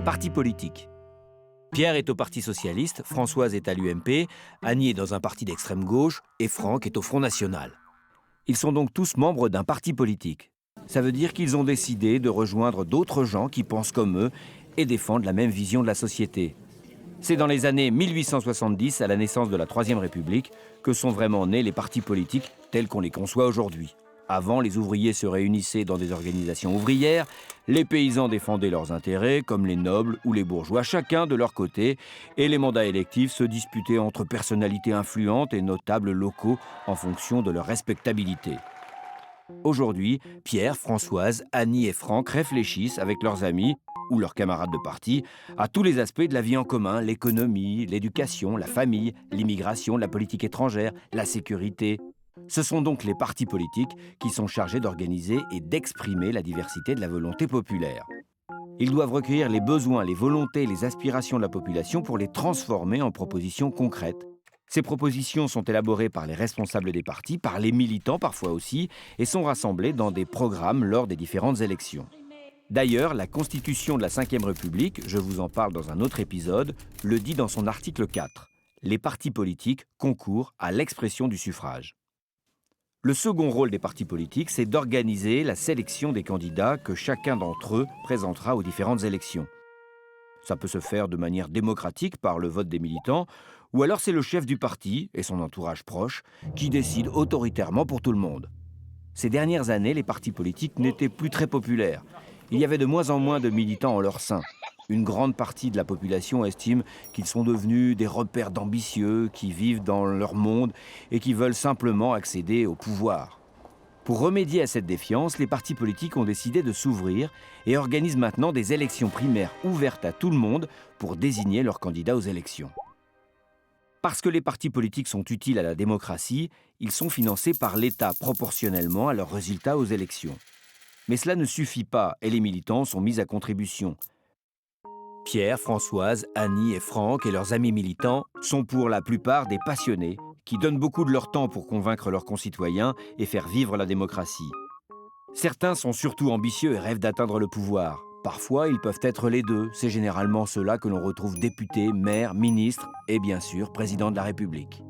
partis politiques. Pierre est au Parti socialiste, Françoise est à l'UMP, Annie est dans un parti d'extrême gauche et Franck est au Front national. Ils sont donc tous membres d'un parti politique. Ça veut dire qu'ils ont décidé de rejoindre d'autres gens qui pensent comme eux et défendent la même vision de la société. C'est dans les années 1870, à la naissance de la Troisième République, que sont vraiment nés les partis politiques tels qu'on les conçoit aujourd'hui. Avant, les ouvriers se réunissaient dans des organisations ouvrières, les paysans défendaient leurs intérêts, comme les nobles ou les bourgeois, chacun de leur côté, et les mandats électifs se disputaient entre personnalités influentes et notables locaux en fonction de leur respectabilité. Aujourd'hui, Pierre, Françoise, Annie et Franck réfléchissent avec leurs amis ou leurs camarades de parti à tous les aspects de la vie en commun, l'économie, l'éducation, la famille, l'immigration, la politique étrangère, la sécurité. Ce sont donc les partis politiques qui sont chargés d'organiser et d'exprimer la diversité de la volonté populaire. Ils doivent recueillir les besoins, les volontés, les aspirations de la population pour les transformer en propositions concrètes. Ces propositions sont élaborées par les responsables des partis, par les militants parfois aussi, et sont rassemblées dans des programmes lors des différentes élections. D'ailleurs, la Constitution de la Ve République, je vous en parle dans un autre épisode, le dit dans son article 4. Les partis politiques concourent à l'expression du suffrage. Le second rôle des partis politiques, c'est d'organiser la sélection des candidats que chacun d'entre eux présentera aux différentes élections. Ça peut se faire de manière démocratique par le vote des militants, ou alors c'est le chef du parti et son entourage proche qui décident autoritairement pour tout le monde. Ces dernières années, les partis politiques n'étaient plus très populaires. Il y avait de moins en moins de militants en leur sein. Une grande partie de la population estime qu'ils sont devenus des repères d'ambitieux qui vivent dans leur monde et qui veulent simplement accéder au pouvoir. Pour remédier à cette défiance, les partis politiques ont décidé de s'ouvrir et organisent maintenant des élections primaires ouvertes à tout le monde pour désigner leurs candidats aux élections. Parce que les partis politiques sont utiles à la démocratie, ils sont financés par l'État proportionnellement à leurs résultats aux élections. Mais cela ne suffit pas et les militants sont mis à contribution. Pierre, Françoise, Annie et Franck et leurs amis militants sont pour la plupart des passionnés qui donnent beaucoup de leur temps pour convaincre leurs concitoyens et faire vivre la démocratie. Certains sont surtout ambitieux et rêvent d'atteindre le pouvoir. Parfois, ils peuvent être les deux. C'est généralement ceux-là que l'on retrouve députés, maires, ministres et bien sûr président de la République.